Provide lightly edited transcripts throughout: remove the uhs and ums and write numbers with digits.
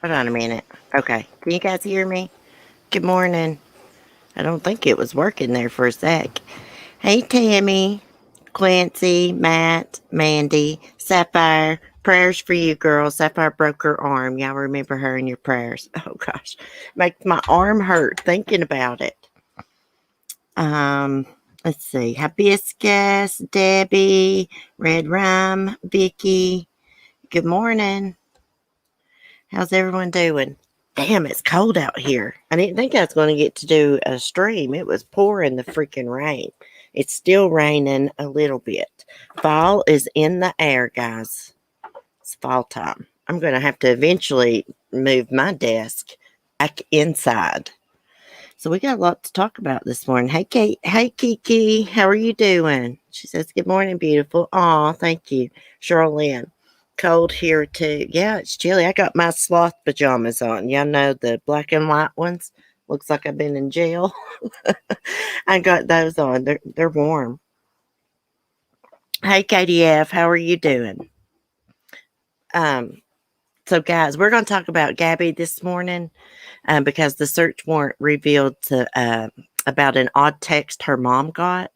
Hold on a minute. Okay. Can you guys hear me? Good morning. I don't think it was working there for a sec. Hey, Tammy, Clancy, Matt, Mandy, Sapphire. Prayers for you, girls. Sapphire broke her arm. Y'all remember her in your prayers. Oh, gosh. Makes my arm hurt thinking about it. Um, let's see. Hibiscus, Debbie, Red Rum, Vicky. Good morning. How's everyone doing? Damn, it's cold out here. I didn't think I was going to get to do a stream. It was pouring the freaking rain. It's still raining a little bit. Fall is in the air, guys. It's fall time. I'm going to have to eventually move my desk back inside. So we got a lot to talk about this morning. Hey, Kate. Hey, Kiki. How are you doing? She says, good morning, beautiful. Aw, thank you. Charlene. Cold here, too. Yeah, it's chilly. I got my sloth pajamas on. Y'all know the black and white ones. Looks like I've been in jail. I got those on. They're warm. Hey, KDF. How are you doing? So, guys, we're going to talk about Gabby this morning because the search warrant revealed about an odd text her mom got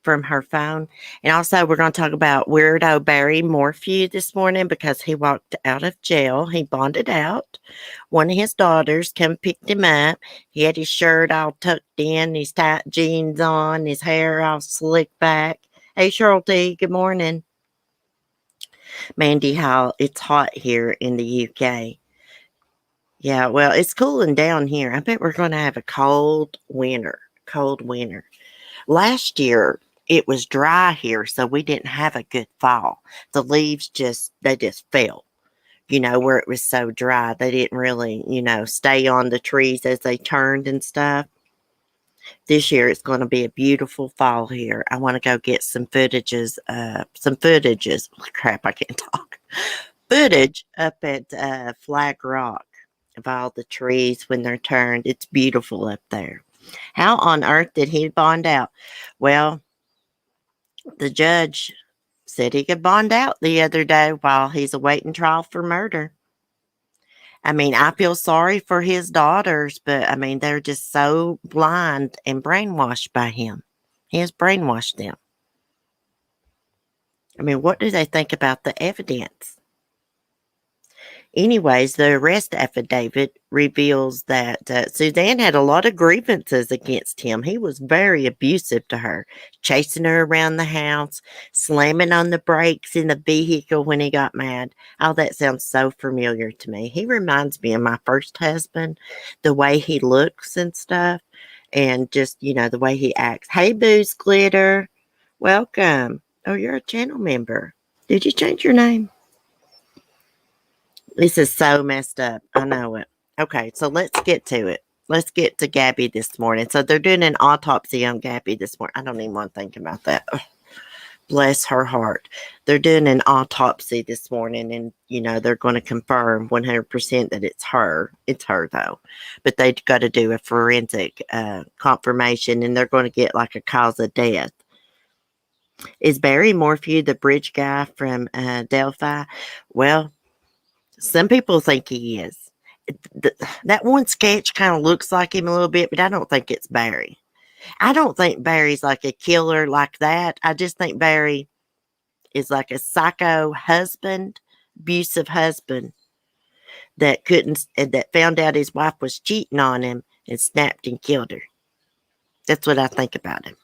from her phone. And also, we're going to talk about weirdo Barry Morphew this morning because he walked out of jail. He bonded out. One of his daughters come picked him up. He had his shirt all tucked in, his tight jeans on, his hair all slicked back. Hey, Cheryl T, good morning. Mandy Hall, it's hot here in the UK. Yeah, well, it's cooling down here. I bet we're going to have a cold winter. Cold winter. Last year, it was dry here, so we didn't have a good fall. The leaves they just fell, where it was so dry. They didn't really, stay on the trees as they turned and stuff. This year, it's going to be a beautiful fall here. I want to go get some footages. Crap, I can't talk. Footage up at Flag Rock of all the trees when they're turned. It's beautiful up there. How on earth did he bond out? Well, the judge said he could bond out the other day while he's awaiting trial for murder. I mean, I feel sorry for his daughters, but I mean, they're just so blind and brainwashed by him. He has brainwashed them. I mean, what do they think about the evidence? Anyways, the arrest affidavit reveals that Suzanne had a lot of grievances against him. He was very abusive to her, chasing her around the house, slamming on the brakes in the vehicle when he got mad. Oh, that sounds so familiar to me. He reminds me of my first husband, the way he looks and stuff, and just, the way he acts. Hey, Booze Glitter. Welcome. Oh, you're a channel member. Did you change your name? This is so messed up. I know it. Okay, so let's get to it. Let's get to Gabby this morning. So they're doing an autopsy on Gabby this morning. I don't even want to think about that. Ugh, bless her heart. They're doing an autopsy this morning, and, they're going to confirm 100% that it's her. It's her, though. But they've got to do a forensic confirmation, and they're going to get like a cause of death. Is Barry Morphew the bridge guy from Delphi? Well, some people think he is. That one sketch kind of looks like him a little bit, but I don't think it's Barry. I don't think Barry's like a killer like that. I just think Barry is like a psycho husband, abusive husband that found out his wife was cheating on him and snapped and killed her. That's what I think about him.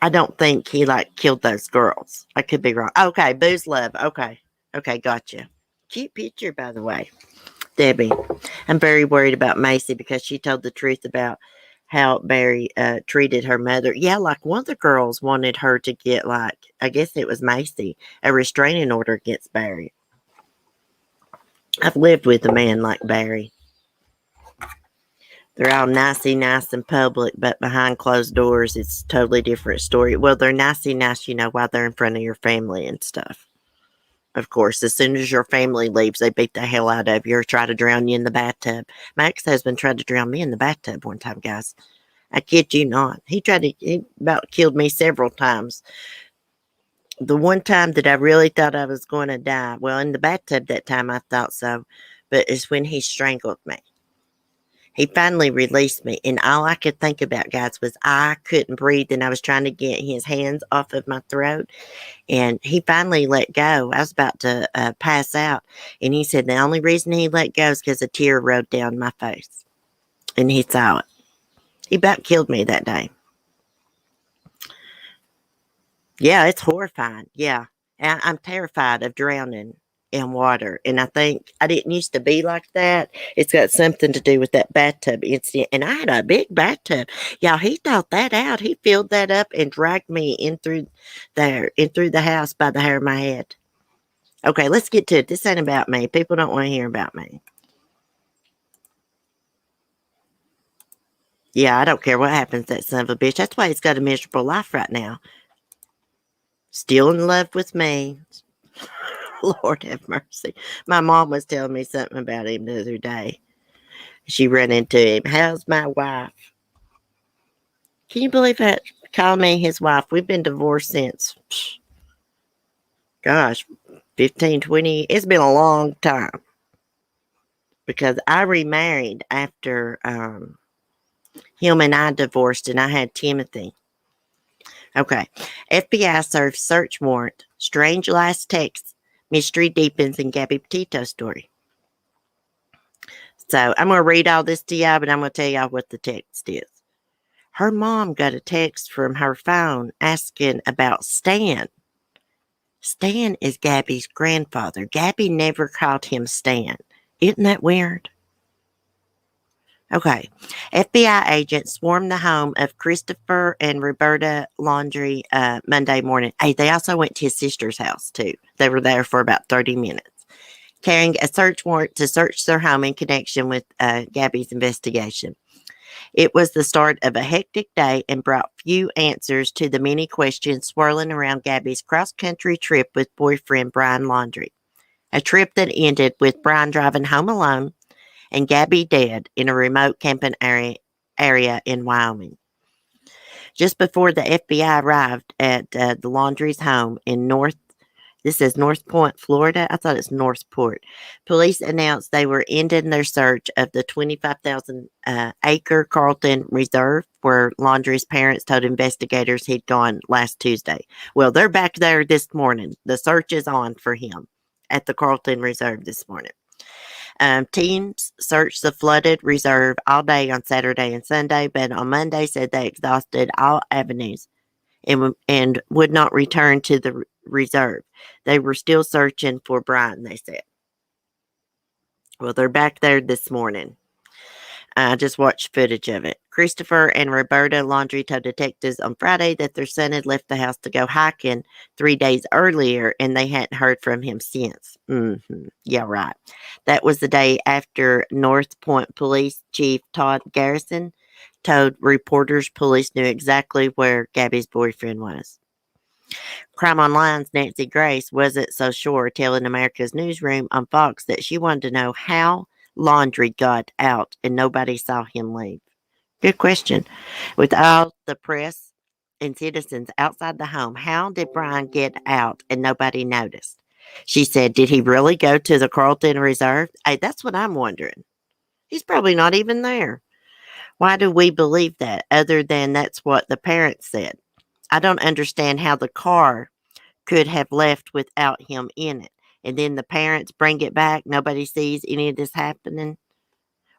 I don't think he killed those girls. I could be wrong. Okay, Booze Love. Okay, gotcha. Cute picture, by the way. Debbie. I'm very worried about Macy because she told the truth about how Barry treated her mother. Yeah, one of the girls wanted her to get, I guess it was Macy, a restraining order against Barry. I've lived with a man like Barry. They're all nicey nice in public, but behind closed doors, it's a totally different story. Well, they're nicey nice, while they're in front of your family and stuff. Of course, as soon as your family leaves, they beat the hell out of you or try to drown you in the bathtub. My ex-husband tried to drown me in the bathtub one time, guys. I kid you not. He about killed me several times. The one time that I really thought I was going to die, well, in the bathtub that time I thought so, but it's when he strangled me. He finally released me, and all I could think about, guys, was I couldn't breathe, and I was trying to get his hands off of my throat, and he finally let go. I was about to pass out, and he said the only reason he let go is because a tear rolled down my face, and he saw it. He about killed me that day. Yeah, it's horrifying. Yeah. And I'm terrified of drowning in water. And I think I didn't used to be like that. It's got something to do with that bathtub incident. And I had a big bathtub. Y'all, he thought that out. He filled that up and dragged me in through there, in through the house by the hair of my head. Okay, let's get to it. This ain't about me. People don't want to hear about me. Yeah, I don't care what happens to that son of a bitch. That's why he's got a miserable life right now. Still in love with me. Lord have mercy. My mom was telling me something about him the other day. She ran into him. How's my wife? Can you believe that? Call me his wife. We've been divorced since, gosh, 15, 20. It's been a long time. Because I remarried after him and I divorced, and I had Timothy. Okay. FBI serves search warrant. Strange last text. Mystery deepens in Gabby Petito story. So I'm going to read all this to y'all, but I'm going to tell y'all what the text is. Her mom got a text from her phone asking about Stan. Stan is Gabby's grandfather. Gabby never called him Stan. Isn't that weird? Okay. FBI agents swarmed the home of Christopher and Roberta Laundrie Monday morning. Hey, they also went to his sister's house, too. They were there for about 30 minutes, carrying a search warrant to search their home in connection with Gabby's investigation. It was the start of a hectic day and brought few answers to the many questions swirling around Gabby's cross-country trip with boyfriend Brian Laundrie. A trip that ended with Brian driving home alone and Gabby dead in a remote camping area in Wyoming. Just before the FBI arrived at the Laundrie's home in this is North Point, Florida. I thought it's Northport. Police announced they were ending their search of the 25,000 acre Carlton Reserve where Laundrie's parents told investigators he'd gone last Tuesday. Well, they're back there this morning. The search is on for him at the Carlton Reserve this morning. Teams searched the flooded reserve all day on Saturday and Sunday, but on Monday said they exhausted all avenues and would not return to the reserve. They were still searching for Brian, they said. Well, they're back there this morning. I just watched footage of it. Christopher and Roberta Laundrie told detectives on Friday that their son had left the house to go hiking 3 days earlier, and they hadn't heard from him since. Yeah, right. That was the day after North Point Police Chief Todd Garrison told reporters police knew exactly where Gabby's boyfriend was. Crime Online's Nancy Grace wasn't so sure, telling America's Newsroom on Fox that she wanted to know how Laundrie got out and nobody saw him leave. Good question. With all the press and citizens outside the home, how did Brian get out and nobody noticed? She said, did he really go to the Carlton Reserve? Hey, that's what I'm wondering. He's probably not even there. Why do we believe that other than that's what the parents said? I don't understand how the car could have left without him in it. And then the parents bring it back. Nobody sees any of this happening.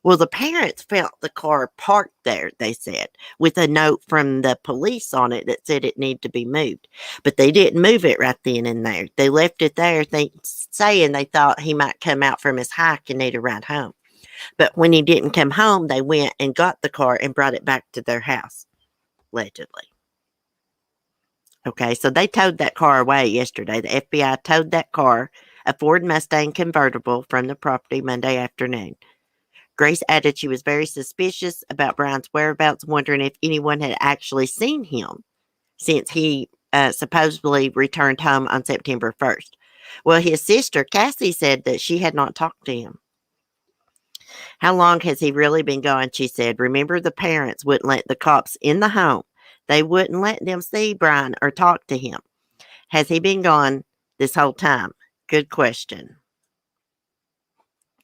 Well, the parents felt the car parked there, they said, with a note from the police on it that said it needed to be moved. But they didn't move it right then and there. They left it there saying they thought he might come out from his hike and need a ride home. But when he didn't come home, they went and got the car and brought it back to their house, allegedly. Okay, so they towed that car away yesterday. The FBI towed that car, a Ford Mustang convertible, from the property Monday afternoon. Grace added she was very suspicious about Brian's whereabouts, wondering if anyone had actually seen him since he supposedly returned home on September 1st. Well, his sister, Cassie, said that she had not talked to him. How long has he really been gone? She said. Remember, the parents wouldn't let the cops in the home. They wouldn't let them see Brian or talk to him. Has he been gone this whole time? Good question.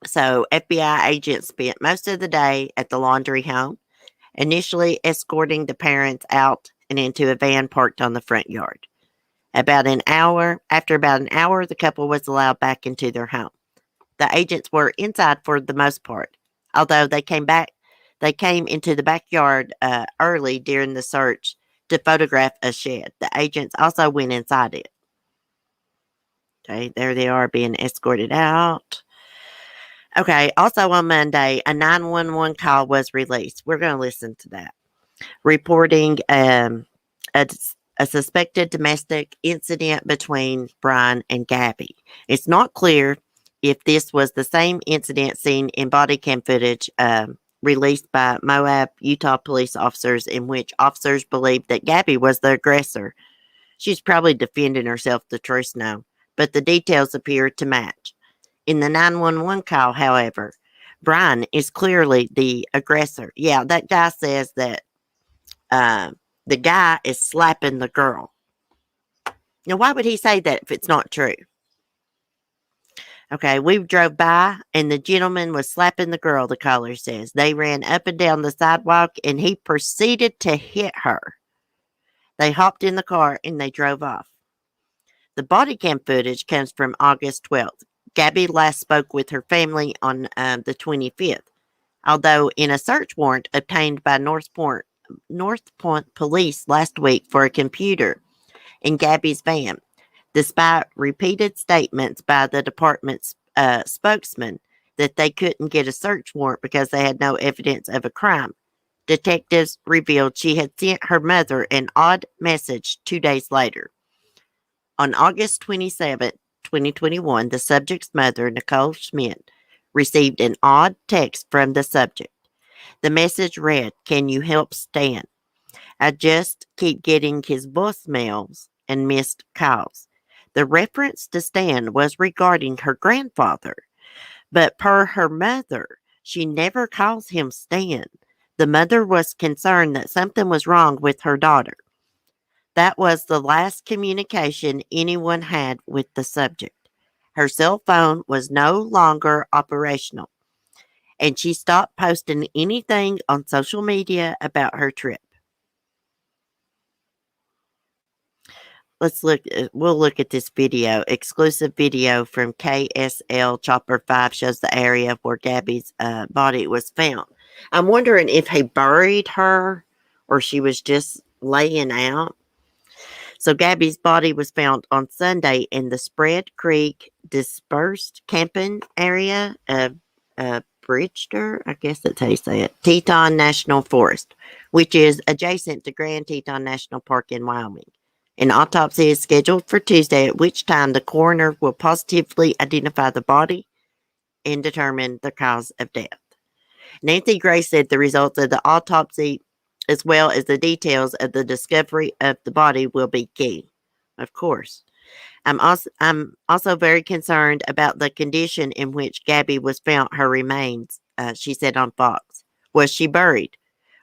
So, FBI agents spent most of the day at the laundry home, initially escorting the parents out and into a van parked on the front yard. After about an hour, the couple was allowed back into their home. The agents were inside for the most part, although they came into the backyard early during the search to photograph a shed. The agents also went inside it. Okay, there they are being escorted out. Okay, also on Monday, a 911 call was released. We're going to listen to that. Reporting a suspected domestic incident between Brian and Gabby. It's not clear if this was the same incident seen in body cam footage released by Moab, Utah police officers, in which officers believed that Gabby was the aggressor. She's probably defending herself, the truth now, but the details appear to match. In the 911 call, however, Brian is clearly the aggressor. Yeah, that guy says that the guy is slapping the girl. Now, why would he say that if it's not true? Okay, we drove by and the gentleman was slapping the girl, the caller says. They ran up and down the sidewalk and he proceeded to hit her. They hopped in the car and they drove off. The body cam footage comes from August 12th. Gabby last spoke with her family on the 25th, although in a search warrant obtained by North Point police last week for a computer in Gabby's van, despite repeated statements by the department's spokesman that they couldn't get a search warrant because they had no evidence of a crime. Detectives revealed she had sent her mother an odd message 2 days later. On August 27, 2021, the subject's mother, Nicole Schmidt, received an odd text from the subject. The message read, "Can you help Stan? I just keep getting his voicemails and missed calls." The reference to Stan was regarding her grandfather, but per her mother, she never calls him Stan. The mother was concerned that something was wrong with her daughter. That was the last communication anyone had with the subject. Her cell phone was no longer operational, and she stopped posting anything on social media about her trip. We'll look at this video. Exclusive video from KSL Chopper 5 shows the area where Gabby's body was found. I'm wondering if he buried her or she was just laying out. So Gabby's body was found on Sunday in the Spread Creek dispersed camping area of Bridger, I guess that's how you say it, Teton National Forest, which is adjacent to Grand Teton National Park in Wyoming. An autopsy is scheduled for Tuesday, at which time the coroner will positively identify the body and determine the cause of death. Nancy Gray said the results of the autopsy, as well as the details of the discovery of the body, will be key. Of course. I'm also very concerned about the condition in which Gabby was found her remains, she said on Fox. Was she buried?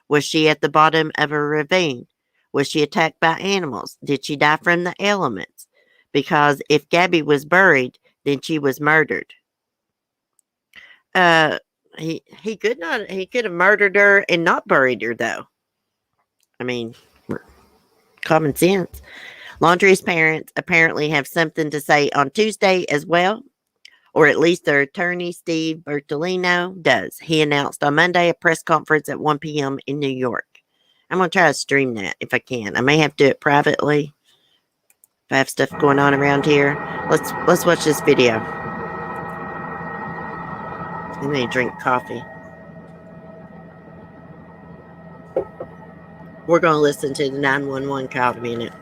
Was she at the bottom of a ravine? Was she attacked by animals? Did she die from the elements? Because if Gabby was buried, then she was murdered. He could have murdered her and not buried her, though. I mean, common sense. Laundry's parents apparently have something to say on Tuesday as well, or at least their attorney, Steve Bertolino, does. He announced on Monday a press conference at 1 p.m. in New York. I'm going to try to stream that if I can. I may have to do it privately if I have stuff going on around here. Let's watch this video. I need to drink coffee. We're going to listen to the 911 call in a minute.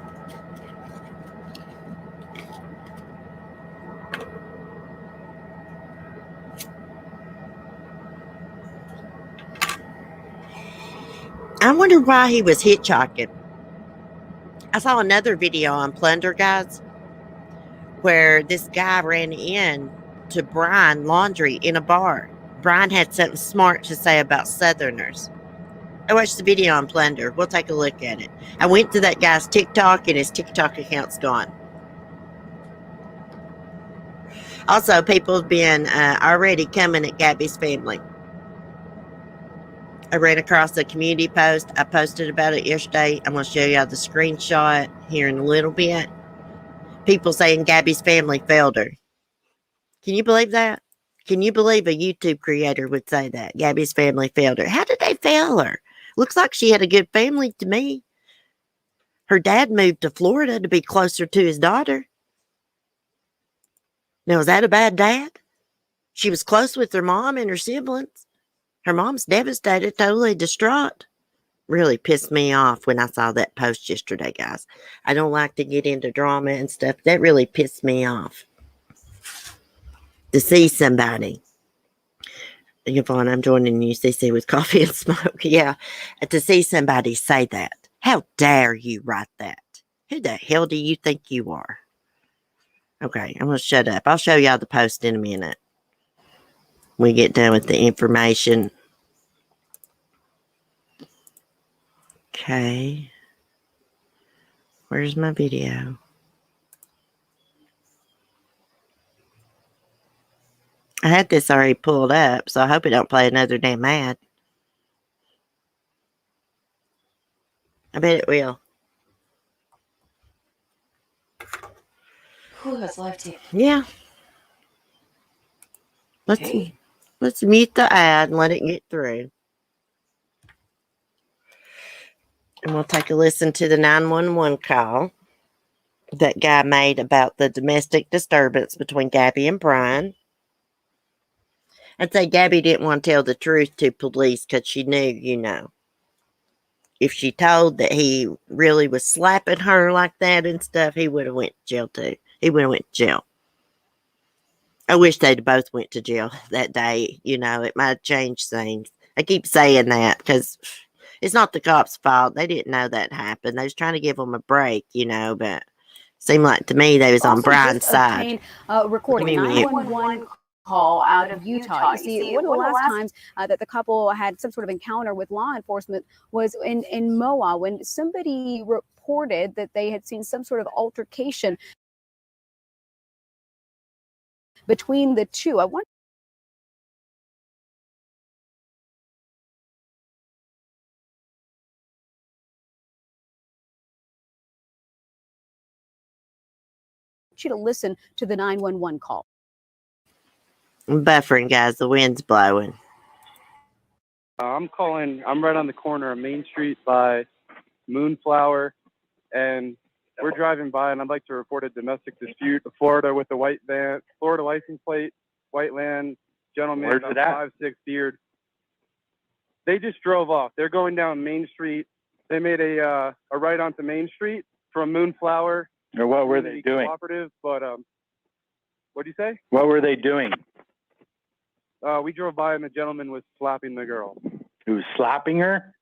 I wonder why he was hitchhiking. I saw another video on Plunder Guys where this guy ran in to Brian Laundry in a bar. Brian had something smart to say about Southerners. I watched the video on Plunder. We'll take a look at it. I went to that guy's TikTok and his TikTok account's gone. Also, people have been already coming at Gabby's family. I ran across a community post. I posted about it yesterday. I'm going to show y'all the screenshot here in a little bit. People saying Gabby's family failed her. Can you believe that? Can you believe a YouTube creator would say that? Gabby's family failed her. How did they fail her? Looks like she had a good family to me. Her dad moved to Florida to be closer to his daughter. Now, is that a bad dad? She was close with her mom and her siblings. Her mom's devastated, totally distraught. Really pissed me off when I saw that post yesterday, guys. I don't like to get into drama and stuff. That really pissed me off. To see somebody. Yvonne, I'm joining you, CC, with coffee and smoke. Yeah. To see somebody say that. How dare you write that? Who the hell do you think you are? Okay, I'm going to shut up. I'll show y'all the post in a minute. We get done with the information. Okay. Where's my video? I had this already pulled up, so I hope it don't play another damn ad. I bet it will. Who has live TV? Yeah. Let's mute the ad and let it get through. And we'll take a listen to the 911 call that guy made about the domestic disturbance between Gabby and Brian. I'd say Gabby didn't want to tell the truth to police because she knew, if she told that he really was slapping her like that and stuff, he would have went to jail too. He would have went to jail. I wish they'd both went to jail that day. It might have changed things. I keep saying that because it's not the cops' fault. They didn't know that happened. They was trying to give them a break, but seemed like to me they was on Brian's side. Recording a 911 call out of Utah. You see, one of the last times that the couple had some sort of encounter with law enforcement was in Moa, when somebody reported that they had seen some sort of altercation between the two. I want you to listen to the 911 call. I'm buffering, guys. The wind's blowing. I'm right on the corner of Main Street by Moonflower, and we're driving by, and I'd like to report a domestic dispute of Florida with a white van, Florida license plate, white van, gentleman, Where's it at? 5'6" beard. They just drove off. They're going down Main Street. They made a right onto Main Street from Moonflower. Or what were they doing? Cooperative, but what'd you say? What were they doing? We drove by, and the gentleman was slapping the girl. He was slapping her?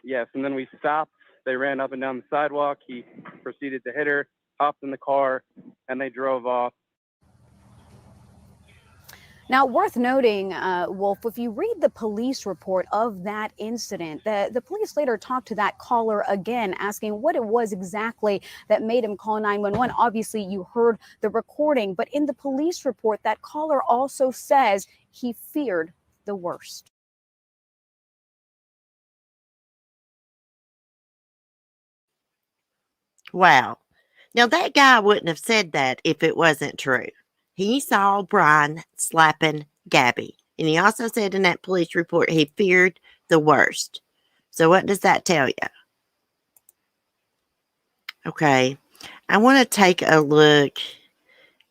Yes, and then we stopped. They ran up and down the sidewalk. He proceeded to hit her, hopped in the car, and they drove off. Now, worth noting, Wolf, if you read the police report of that incident, the police later talked to that caller again, asking what it was exactly that made him call 911. Obviously, you heard the recording, but in the police report, that caller also says he feared the worst. Wow. Now, that guy wouldn't have said that if it wasn't true. He saw Brian slapping Gabby. And he also said in that police report he feared the worst. So what does that tell you? Okay. I want to take a look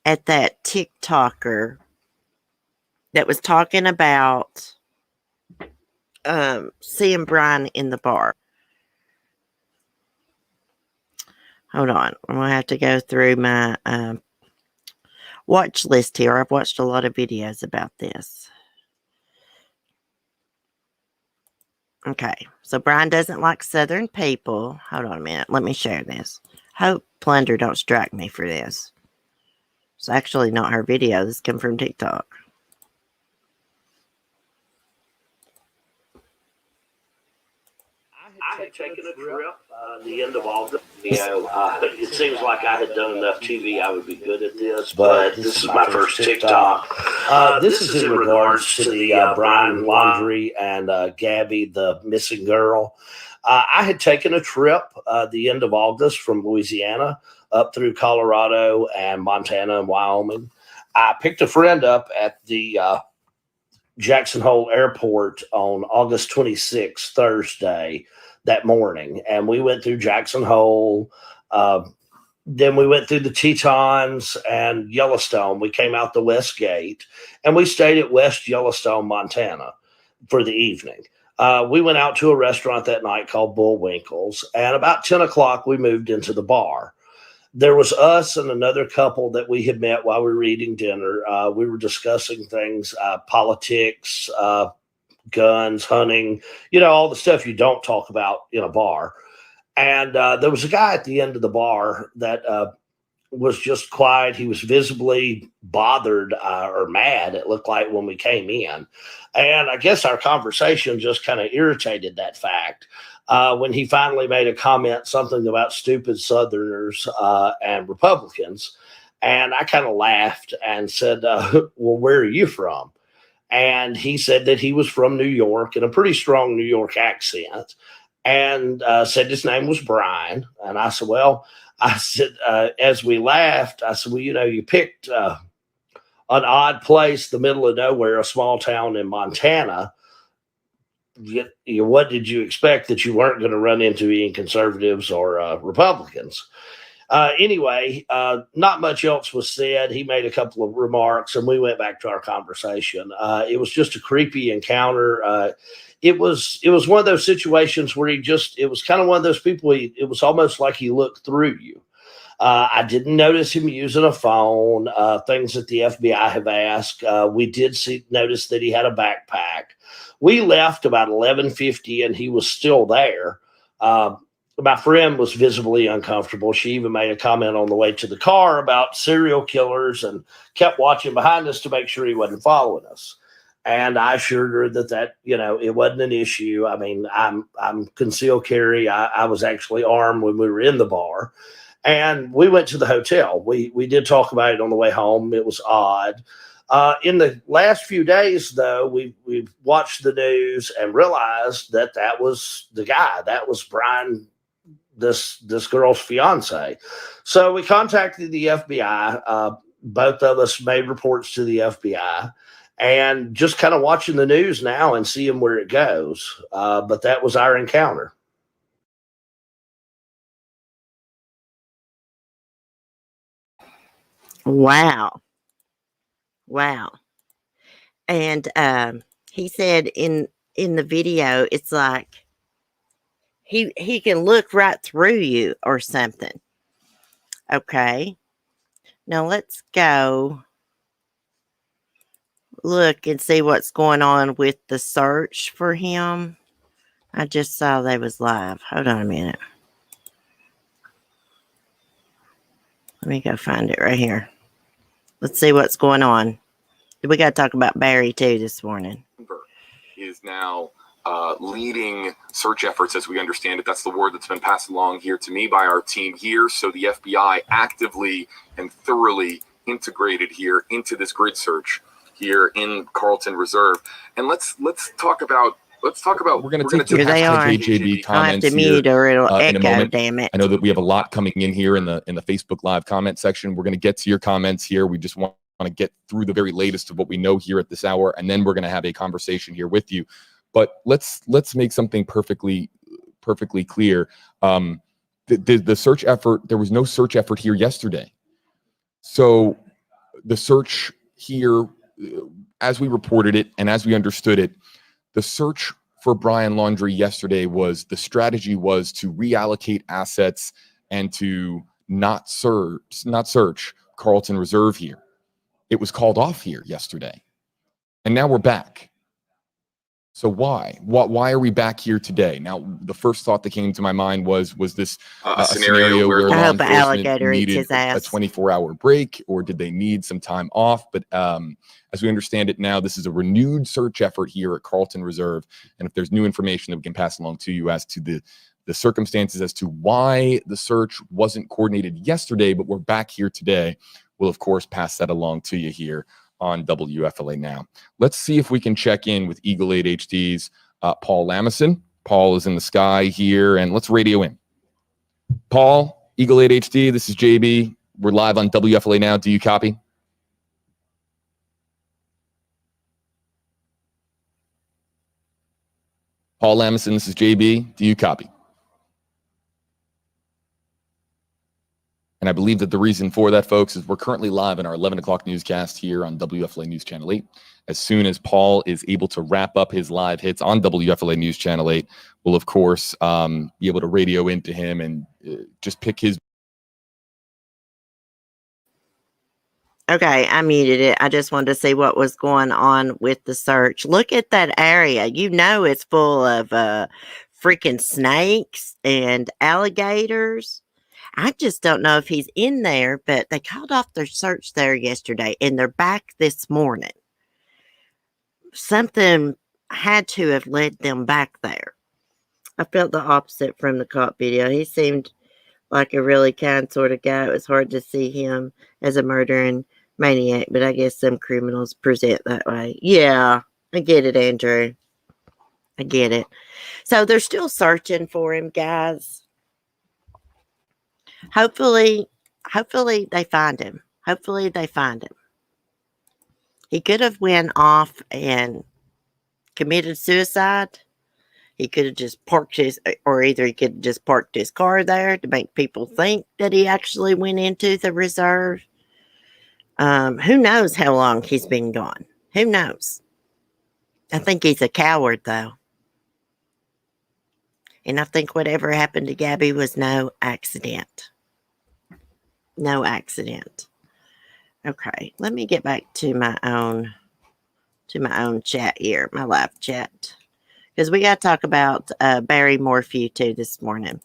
at that TikToker that was talking about seeing Brian in the bar. Hold on. I'm going to have to go through my watch list here. I've watched a lot of videos about this. Okay. So Brian doesn't like Southern people. Hold on a minute. Let me share this. Hope Plunder don't strike me for this. It's actually not her video. This comes from TikTok. I had taken a trip the end of August. It seems like I had done enough TV. I would be good at this, but this is my first TikTok. This is in regards to the Brian Laundrie and Gabby, the missing girl. I had taken a trip the end of August from Louisiana up through Colorado and Montana and Wyoming. I picked a friend up at the Jackson Hole Airport on August 26th, Thursday, that morning. And we went through Jackson Hole. Then we went through the Tetons and Yellowstone. We came out the West Gate, and we stayed at West Yellowstone, Montana for the evening. We went out to a restaurant that night called Bullwinkle's, and about 10 o'clock, we moved into the bar. There was us and another couple that we had met while we were eating dinner. We were discussing things, politics, guns, hunting, all the stuff you don't talk about in a bar. And there was a guy at the end of the bar that was just quiet. He was visibly bothered or mad, it looked like, when we came in. And I guess our conversation just kind of irritated that fact. When he finally made a comment, something about stupid Southerners and Republicans. And I kind of laughed and said, well, where are you from? And he said that he was from New York in a pretty strong New York accent, and said his name was Brian. And I said, as we laughed, I said, well, you picked an odd place, the middle of nowhere, a small town in Montana. What did you expect, that you weren't going to run into any conservatives or Republicans? Anyway, not much else was said. He made a couple of remarks, and we went back to our conversation. It was just a creepy encounter. It was one of those situations where it was kind of one of those people, it was almost like he looked through you. I didn't notice him using a phone, things that the FBI have asked. We did notice that he had a backpack. We left about 11:50, and he was still there. My friend was visibly uncomfortable. She even made a comment on the way to the car about serial killers and kept watching behind us to make sure he wasn't following us. And I assured her that it wasn't an issue. I mean, I'm concealed carry. I was actually armed when we were in the bar. And we went to the hotel. We did talk about it on the way home. It was odd. In the last few days, though, we've watched the news and realized that was the guy. That was Brian, this girl's fiance. So we contacted the FBI. Both of us made reports to the FBI, and just kind of watching the news now and seeing where it goes. But that was our encounter. Wow. And he said in the video, it's like he can look right through you or something. Okay. Now let's go look and see what's going on with the search for him. I just saw they was live. Hold on a minute. Let me go find it right here. Let's see what's going on. We got to talk about Barry too this morning. Is now leading search efforts, as we understand it. That's the word that's been passed along here to me by our team here. So the FBI actively and thoroughly integrated here into this grid search here in Carlton Reserve. And let's talk about. We're going to take your KJB comments I'll have to mute or it'll in a echo, moment. damn it. I know that we have a lot coming in here in the Facebook Live comment section. We're going to get to your comments here. We just want to get through the very latest of what we know here at this hour, and then we're going to have a conversation here with you. But let's make something perfectly clear. The search effort, there was no search effort here yesterday. So the search here, as we reported it and as we understood it, the search for Brian Laundrie yesterday the strategy was to reallocate assets and to not search Carlton Reserve here. It was called off here yesterday. And now we're back. So why are we back here today? Now, the first thought that came to my mind was this A a scenario where law I hope an enforcement alligator eats needed his a ass. 24-hour break, or did they need some time off? But as we understand it now, this is a renewed search effort here at Carlton Reserve. And if there's new information that we can pass along to you as to the circumstances as to why the search wasn't coordinated yesterday, but we're back here today, we'll of course pass that along to you here on WFLA Now. Let's see if we can check in with Eagle 8 HD's Paul Lamison. Paul is in the sky here, and let's radio in. Paul, Eagle 8 HD, this is JB. We're live on WFLA Now. Do you copy? Paul Lamison, this is JB. Do you copy? And I believe that the reason for that, folks, is we're currently live in our 11 o'clock newscast here on WFLA News Channel 8. As soon as Paul is able to wrap up his live hits on WFLA News Channel 8, we'll, of course, be able to radio into him and just pick his. Okay, I muted it. I just wanted to see what was going on with the search. Look at that area. You know it's full of freaking snakes and alligators. I just don't know if he's in there, but they called off their search there yesterday, and they're back this morning. Something had to have led them back there. I felt the opposite from the cop video. He seemed like a really kind sort of guy. It was hard to see him as a murdering maniac, but I guess some criminals present that way. Yeah, I get it, Andrew. I get it. So they're still searching for him, guys. Hopefully they find him. Hopefully they find him. He could have went off and committed suicide. He could have just parked either he could have just parked his car there to make people think that he actually went into the reserve. Who knows how long he's been gone? Who knows? I think he's a coward, though. And I think whatever happened to Gabby was no accident. No accident. Okay, let me get back to my own chat here, my live chat. Because we got to talk about Barry Morphew, too, this morning.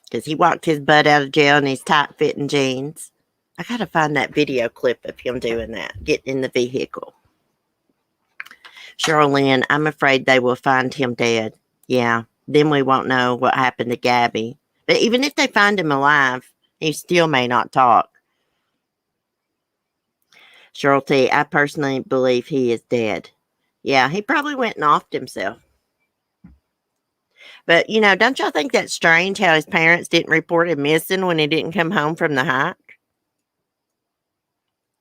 Because he walked his butt out of jail in his tight-fitting jeans. I got to find that video clip of him doing that, getting in the vehicle. Charlene, I'm afraid they will find him dead. Yeah, then we won't know what happened to Gabby. But even if they find him alive, he still may not talk. Cheryl T, I personally believe he is dead. Yeah, he probably went and offed himself. But, you know, don't y'all think that's strange how his parents didn't report him missing when he didn't come home from the hike?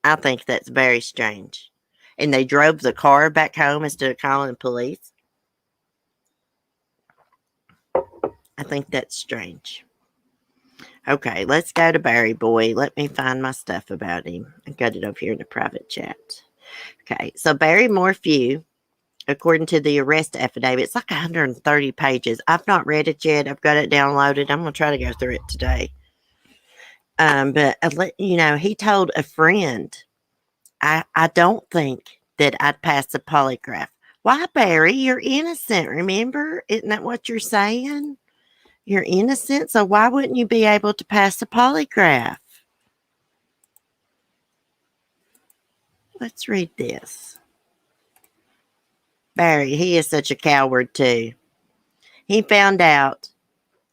I think that's very strange. And they drove the car back home instead of calling the police. I think that's strange. Okay, let's go to Barry Boy. Let me find my stuff about him. I got it over here in the private chat. Okay, so Barry Morphew, according to the arrest affidavit, it's like 130 pages. I've not read it yet. I've got it downloaded. I'm going to try to go through it today. But, you know, he told a friend, I don't think that I'd pass the polygraph. Why, Barry? You're innocent, remember? Isn't that what you're saying? You're innocent, so why wouldn't you be able to pass the polygraph? Let's read this. Barry, he is such a coward, too. He found out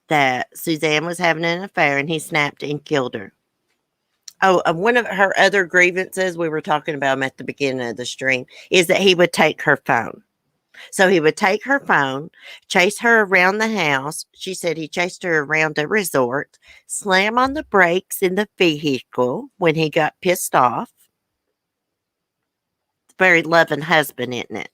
that Suzanne was having an affair, and he snapped and killed her. Oh, one of her other grievances, we were talking about him at the beginning of the stream, is that he would take her phone. So he would take her phone, chase her around the house. She said he chased her around the resort, slam on the brakes in the vehicle when he got pissed off. Very loving husband, isn't it?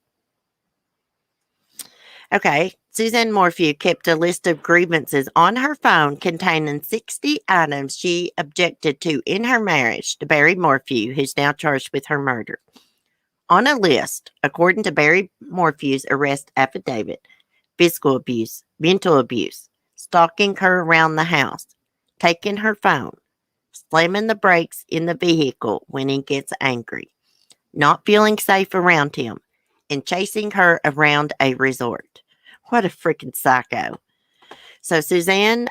Okay, Suzanne Morphew kept a list of grievances on her phone containing 60 items she objected to in her marriage to Barry Morphew, who's now charged with her murder. On a list, according to Barry Morphew's arrest affidavit, physical abuse, mental abuse, stalking her around the house, taking her phone, slamming the brakes in the vehicle when he gets angry, not feeling safe around him, and chasing her around a resort. What a freaking psycho. So Suzanne,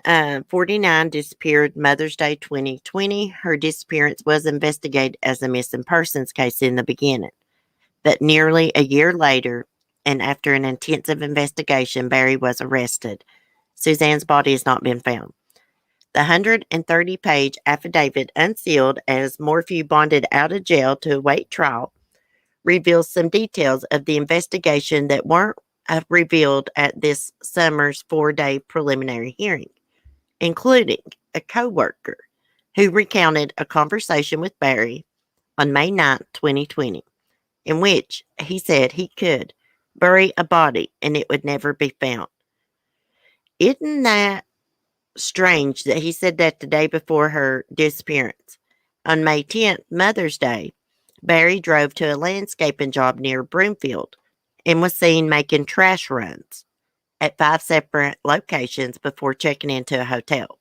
49, disappeared Mother's Day 2020. Her disappearance was investigated as a missing persons case in the beginning. But nearly a year later, and after an intensive investigation, Barry was arrested. Suzanne's body has not been found. The 130-page affidavit, unsealed as Morphew bonded out of jail to await trial, reveals some details of the investigation that weren't revealed at this summer's 4-day preliminary hearing, including a co-worker who recounted a conversation with Barry on May 9th, 2020, in which he said he could bury a body and it would never be found. Isn't that strange that he said that the day before her disappearance? On May 10th, Mother's Day, Barry drove to a landscaping job near Broomfield and was seen making trash runs at 5 separate locations before checking into a hotel.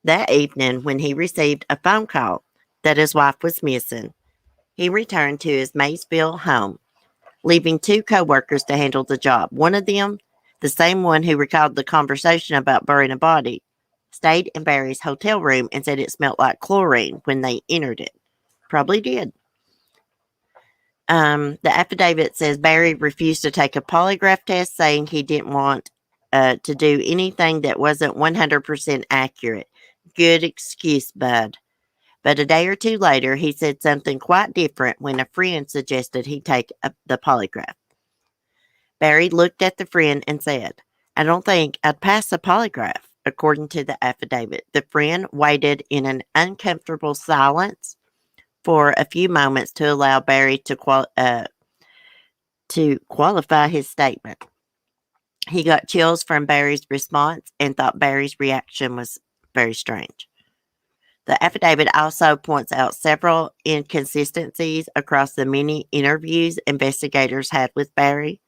That evening, when he received a phone call that his wife was missing, he returned to his Maysville home, leaving 2 co-workers to handle the job. One of them, the same one who recalled the conversation about burying a body, stayed in Barry's hotel room and said it smelled like chlorine when they entered it. Probably did. The affidavit says Barry refused to take a polygraph test, saying he didn't want to do anything that wasn't 100% accurate. Good excuse, bud. But a day or two later, he said something quite different when a friend suggested he take the polygraph. Barry looked at the friend and said, "I don't think I'd pass a polygraph," according to the affidavit. The friend waited in an uncomfortable silence for a few moments to allow Barry to qualify his statement. He got chills from Barry's response and thought Barry's reaction was very strange. The affidavit also points out several inconsistencies across the many interviews investigators had with Barry,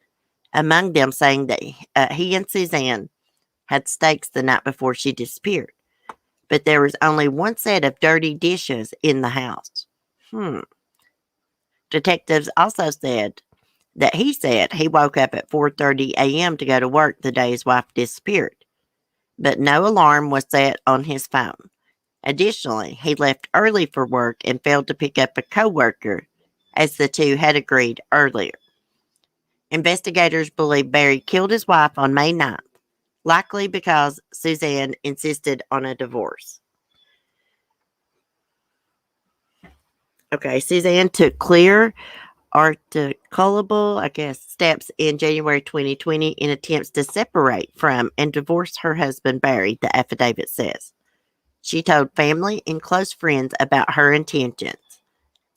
among them saying that he and Suzanne had steaks the night before she disappeared, but there was only one set of dirty dishes in the house. Detectives also said that he said he woke up at 4:30 a.m. to go to work the day his wife disappeared, but no alarm was set on his phone. Additionally, he left early for work and failed to pick up a co-worker, as the 2 had agreed earlier. Investigators believe Barry killed his wife on May 9th, likely because Suzanne insisted on a divorce. Okay, Suzanne took clear, articulable, steps in January 2020 in attempts to separate from and divorce her husband Barry, the affidavit says. She told family and close friends about her intentions,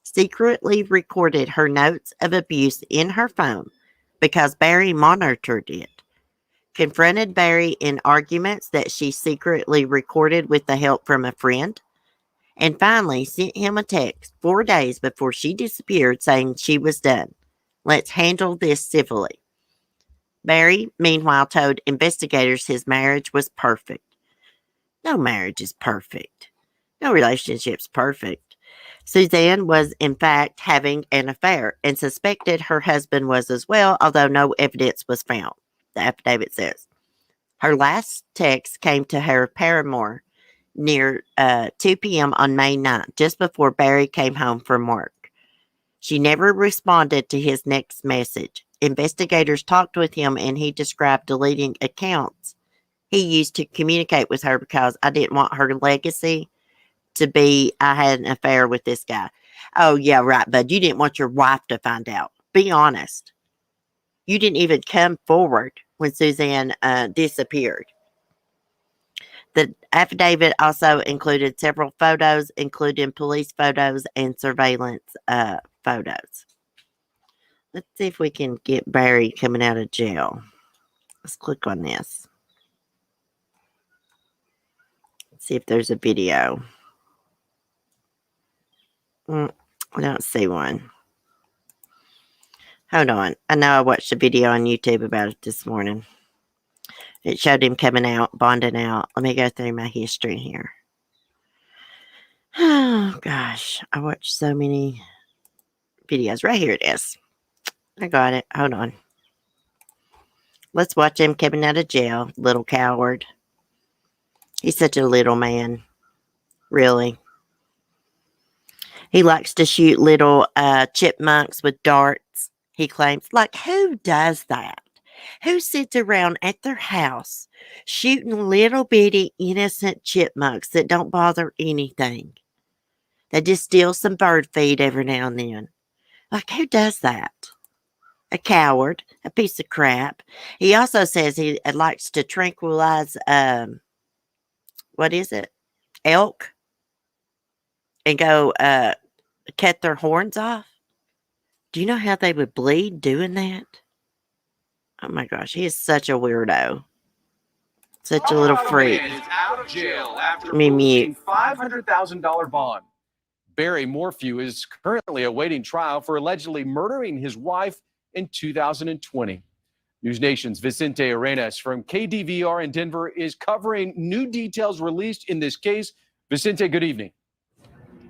secretly recorded her notes of abuse in her phone because Barry monitored it, confronted Barry in arguments that she secretly recorded with the help from a friend, and finally sent him a text 4 days before she disappeared saying she was done. Let's handle this civilly. Barry, meanwhile, told investigators his marriage was perfect. No marriage is perfect. No relationship's perfect. Suzanne was, in fact, having an affair and suspected her husband was as well, although no evidence was found, the affidavit says. Her last text came to her paramour near 2 p.m. on May 9th, just before Barry came home from work. She never responded to his next message. Investigators talked with him and he described deleting accounts he used to communicate with her because I didn't want her legacy to be I had an affair with this guy. Oh, yeah, right, bud. You didn't want your wife to find out. Be honest. You didn't even come forward when Suzanne disappeared. The affidavit also included several photos, including police photos and surveillance photos. Let's see if we can get Barry coming out of jail. Let's click on this. Let's see if there's a video. I don't see one. Hold on. I know I watched a video on YouTube about it this morning. It showed him coming out, bonding out. Let me go through my history here. Oh, gosh. I watched so many videos. Right here it is. I got it. Hold on. Let's watch him coming out of jail, little coward. He's such a little man. Really. He likes to shoot little chipmunks with darts, he claims. Like, who does that? Who sits around at their house shooting little bitty innocent chipmunks that don't bother anything? They just steal some bird feed every now and then. Like, who does that? A coward, a piece of crap. He also says he likes to tranquilize, what is it? Elk, and go cut their horns off. Do you know how they would bleed doing that? Oh my gosh, he is such a weirdo. Such a little freak. Man is out of jail after Me losing mute. $500,000 bond. Barry Morphew is currently awaiting trial for allegedly murdering his wife in 2020. News Nation's Vicente Arenas from KDVR in Denver is covering new details released in this case. Vicente, good evening.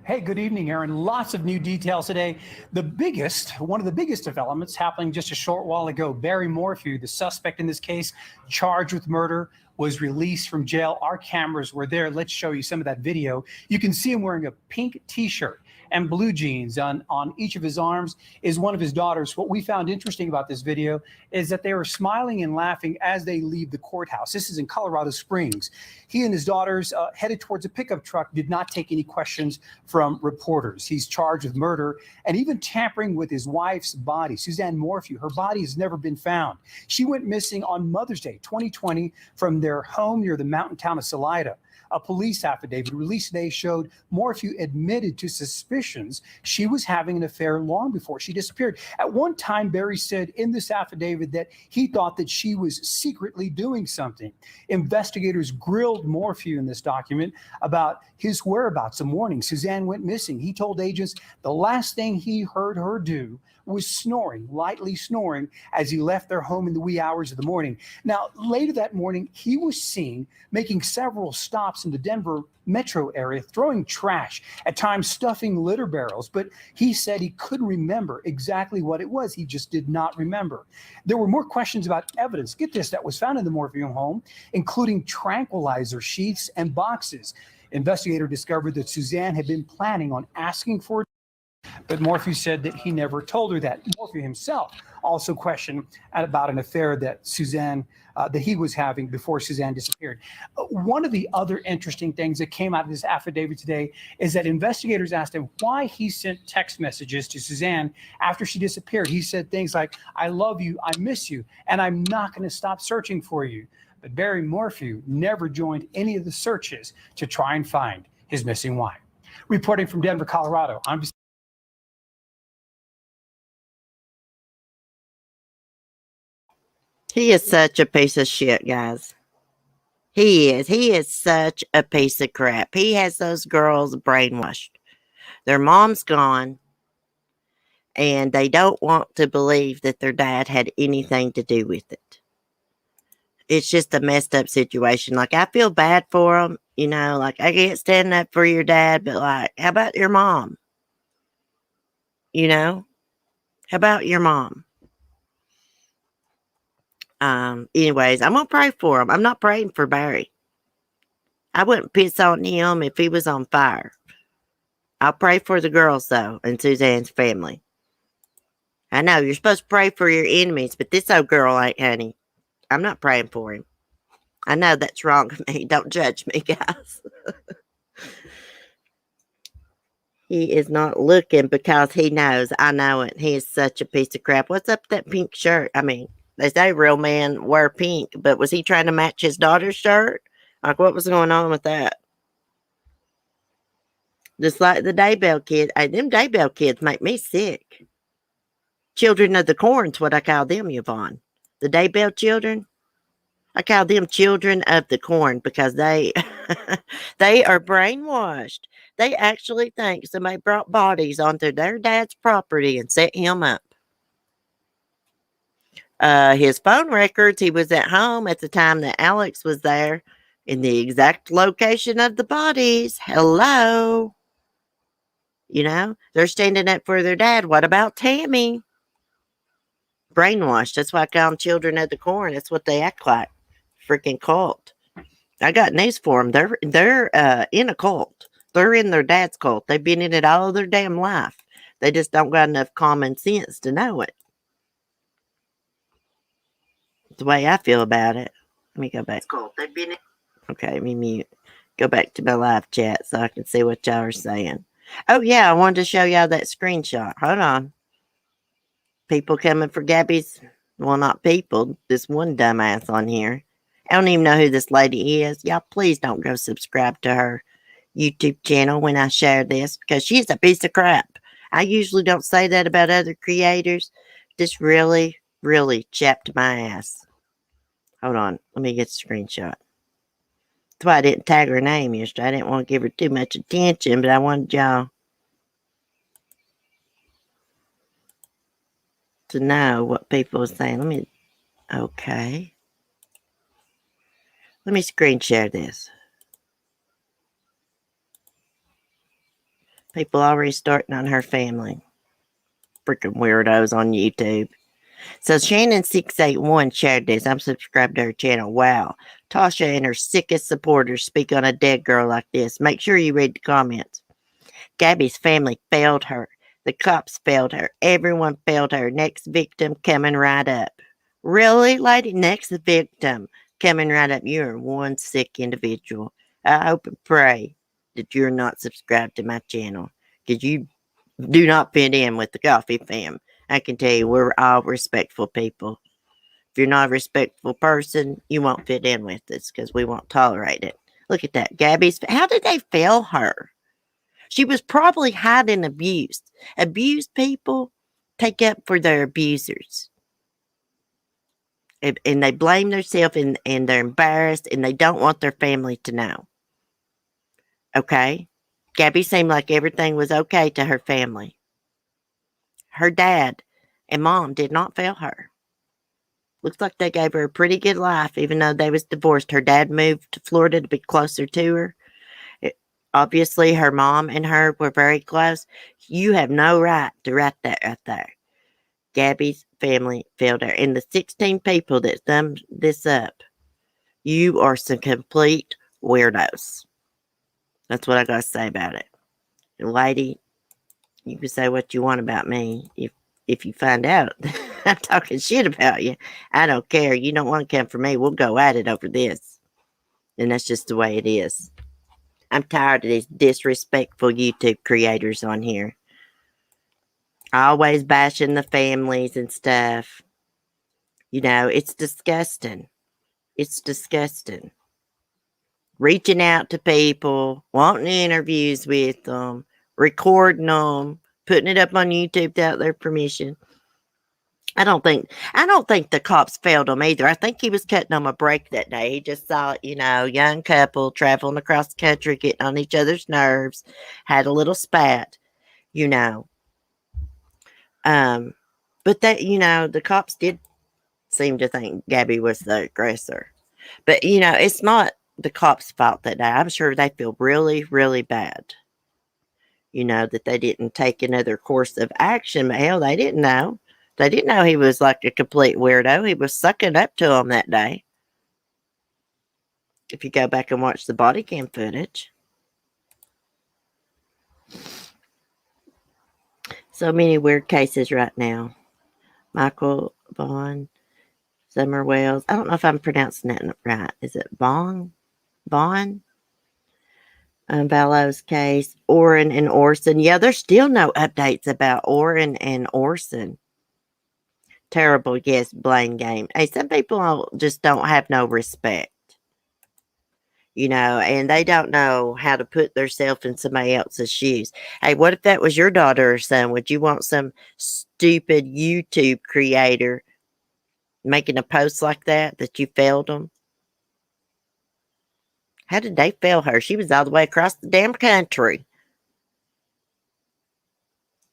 Hey, good evening, Aaron. Lots of new details today. One of the biggest developments happening just a short while ago. Barry Morphew, the suspect in this case, charged with murder, was released from jail. Our cameras were there. Let's show you some of that video. You can see him wearing a pink T-shirt and blue jeans. On each of his arms is one of his daughters. What we found interesting about this video is that they were smiling and laughing as they leave the courthouse. This is in Colorado Springs. He and his daughters headed towards a pickup truck, did not take any questions from reporters. He's charged with murder and even tampering with his wife's body. Suzanne Morphew, her body has never been found. She went missing on Mother's Day 2020 from their home near the mountain town of Salida. A police affidavit released today showed Morphew admitted to suspicions she was having an affair long before she disappeared. At one time, Barry said in this affidavit that he thought that she was secretly doing something. Investigators grilled Morphew in this document about his whereabouts the morning Suzanne went missing. He told agents the last thing he heard her do was snoring, lightly snoring, as he left their home in the wee hours of the morning. Now, later that morning, he was seen making several stops in the Denver metro area, throwing trash, at times stuffing litter barrels, but he said he couldn't remember exactly what it was. He just did not remember. There were more questions about evidence, get this, that was found in the Morphew home, including tranquilizer sheaths and boxes. Investigator discovered that Suzanne had been planning on asking for it, but Morphew said that he never told her that. Morphew himself also questioned about an affair that that he was having before Suzanne disappeared. One of the other interesting things that came out of this affidavit today is that investigators asked him why he sent text messages to Suzanne after she disappeared. He said things like, "I love you, I miss you, and I'm not going to stop searching for you." But Barry Morphew never joined any of the searches to try and find his missing wife. Reporting from Denver, Colorado, I'm He is such a piece of shit, guys. He is. He is such a piece of crap. He has those girls brainwashed. Their mom's gone, and they don't want to believe that their dad had anything to do with it. It's just a messed up situation. Like, I feel bad for them. You know, like, I get standing up for your dad, but, like, how about your mom? You know? How about your mom? Anyways, I'm going to pray for him. I'm not praying for Barry. I wouldn't piss on him if he was on fire. I'll pray for the girls, though, and Suzanne's family. I know, you're supposed to pray for your enemies, but this old girl ain't, honey. I'm not praying for him. I know that's wrong of me. Don't judge me, guys. He is not looking because he knows. I know it. He is such a piece of crap. What's up with that pink shirt? I mean, they say real men wear pink, but was he trying to match his daughter's shirt? Like, what was going on with that? Just like the Daybell kids. Hey, them Daybell kids make me sick. Children of the Corn's what I call them, Yvonne. The Daybell children. I call them children of the corn because they they are brainwashed. They actually think somebody brought bodies onto their dad's property and set him up. His phone records, he was at home at the time that Alex was there in the exact location of the bodies. Hello. You know, they're standing up for their dad. What about Tammy? brainwashed. That's why I call them children of the corn. That's what they act like. Freaking cult. I got news for them. They're in a cult. They're in their dad's cult. They've been in it all their damn life. They just don't got enough common sense to know it. The way I feel about it. Let me go back. Okay, let me mute. Go back to my live chat so I can see what y'all are saying. Oh, yeah, I wanted to show y'all that screenshot. Hold on. People coming for Gabby's. Well, not people. This one dumbass on here. I don't even know who this lady is. Y'all, please don't go subscribe to her YouTube channel when I share this because she's a piece of crap. I usually don't say that about other creators. This really, really chapped my ass. Hold on. Let me get the screenshot. That's why I didn't tag her name yesterday. I didn't want to give her too much attention, but I wanted y'all to know what people are saying. Okay. Let me screen share this. People already starting on her family. Freaking weirdos on YouTube. So Shannon681 shared this. I'm subscribed to her channel. Wow. Tasha and her sickest supporters speak on a dead girl like this. Make sure you read the comments. Gabby's family failed her. The cops failed her. Everyone failed her. Next victim coming right up. Really, lady? Next victim coming right up. You're one sick individual. I hope and pray that you're not subscribed to my channel because you do not fit in with the coffee fam. I can tell you, we're all respectful people. If you're not a respectful person, you won't fit in with us because we won't tolerate it. Look at that. Gabby's, how did they fail her? She was probably hiding abused. Abused people take up for their abusers. And they blame themselves and they're embarrassed and they don't want their family to know. Okay? Gabby seemed like everything was okay to her family. Her dad and mom did not fail her. Looks like they gave her a pretty good life, even though they was divorced. Her dad moved to Florida to be closer to her. Obviously, her mom and her were very close. You have no right to write that right there. Gabby's family failed her. And the 16 people that thumbed this up, you are some complete weirdos. That's what I got to say about it. And lady, you can say what you want about me. If you find out I'm talking shit about you, I don't care. You don't want to come for me. We'll go at it over this. And that's just the way it is. I'm tired of these disrespectful YouTube creators on here. Always bashing the families and stuff. You know, it's disgusting. It's disgusting. Reaching out to people, wanting interviews with them, recording them, putting it up on YouTube without their permission. I don't think the cops failed him either. I think he was cutting them a break that day. He just saw, young couple traveling across the country, getting on each other's nerves, had a little spat, But that, the cops did seem to think Gabby was the aggressor. But, it's not the cops' fault that day. I'm sure they feel really, really bad. That they didn't take another course of action. But hell, they didn't know. They didn't know he was like a complete weirdo. He was sucking up to them that day. If you go back and watch the body cam footage. So many weird cases right now. Michael Vaughn, Summer Wells. I don't know if I'm pronouncing that right. Is it Vaughn? Vallows case. Orrin and Orson. Yeah, there's still no updates about Orrin and Orson. Terrible, yes, blame game. Hey, some people just don't have no respect. And they don't know how to put themselves in somebody else's shoes. Hey, what if that was your daughter or son? Would you want some stupid YouTube creator making a post like that you failed them? How did they fail her? She was all the way across the damn country.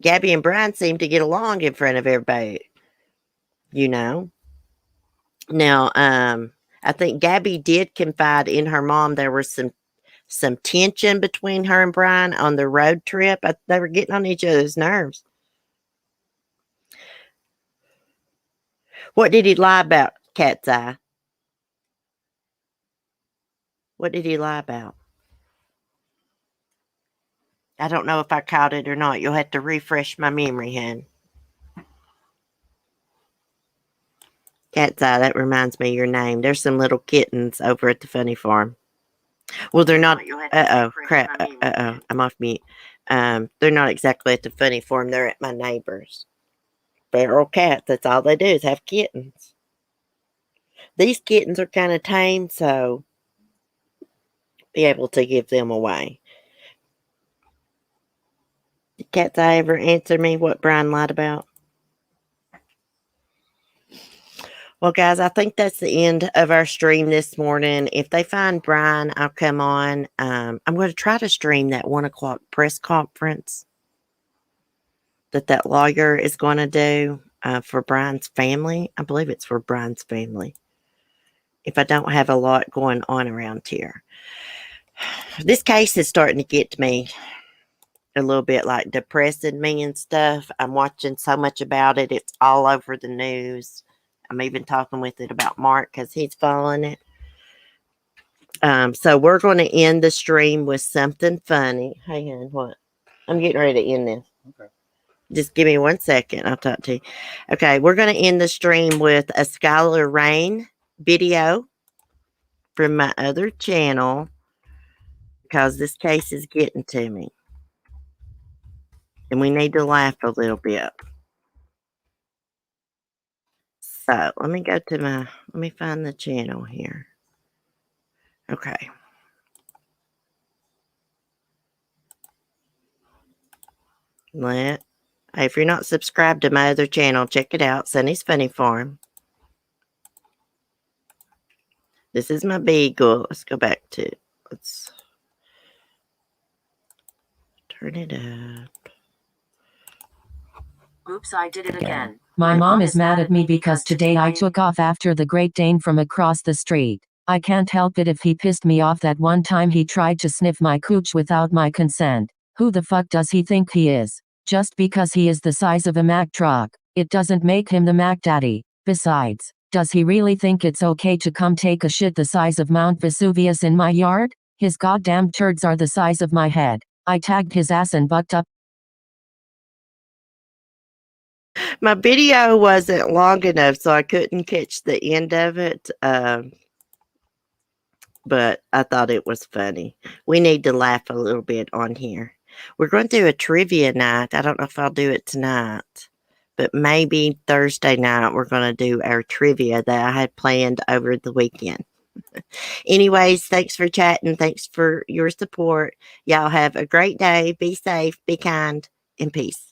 Gabby and Brian seemed to get along in front of everybody. Now, I think Gabby did confide in her mom. There was some tension between her and Brian on the road trip. They were getting on each other's nerves. What did he lie about, Cat's Eye? What did he lie about? I don't know if I caught it or not. You'll have to refresh my memory, hun. Cat's Eye, that reminds me of your name. There's some little kittens over at the funny farm. Well, they're not. Uh-oh, crap. Uh-oh, I'm off mute. They're not exactly at the funny farm. They're at my neighbor's. Feral cats. That's all they do is have kittens. These kittens are kind of tame, so be able to give them away. Did Cat's Eye ever answer me what Brian lied about? Well, guys, I think that's the end of our stream this morning. If they find Brian, I'll come on. I'm going to try to stream that 1 o'clock press conference that lawyer is going to do for Brian's family. I believe it's for Brian's family. If I don't have a lot going on around here. This case is starting to get to me a little bit like depressing me and stuff. I'm watching so much about it. It's all over the news. I'm even talking with it about Mark because he's following it. So we're going to end the stream with something funny. Hey, hon, what? I'm getting ready to end this. Okay. Just give me 1 second. I'll talk to you. Okay, we're going to end the stream with a Skylar Rain video from my other channel because this case is getting to me. And we need to laugh a little bit. So let me go to let me find the channel here. Okay. Hey, if you're not subscribed to my other channel, check it out. Sunny's Funny Farm. This is my beagle. Let's go back to, let's turn it up. Oops, I did it again. My mom is mad at me because today I took off after the Great Dane from across the street. I can't help it if he pissed me off that one time he tried to sniff my cooch without my consent. Who the fuck does he think he is? Just because he is the size of a Mack truck, it doesn't make him the Mac Daddy. Besides, does he really think it's okay to come take a shit the size of Mount Vesuvius in my yard? His goddamn turds are the size of my head. I tagged his ass and bucked up. My video wasn't long enough, so I couldn't catch the end of it. But I thought it was funny. We need to laugh a little bit on here. We're going to do a trivia night. I don't know if I'll do it tonight, but maybe Thursday night we're going to do our trivia that I had planned over the weekend. Anyways, thanks for chatting. Thanks for your support. Y'all have a great day. Be safe, be kind, and peace.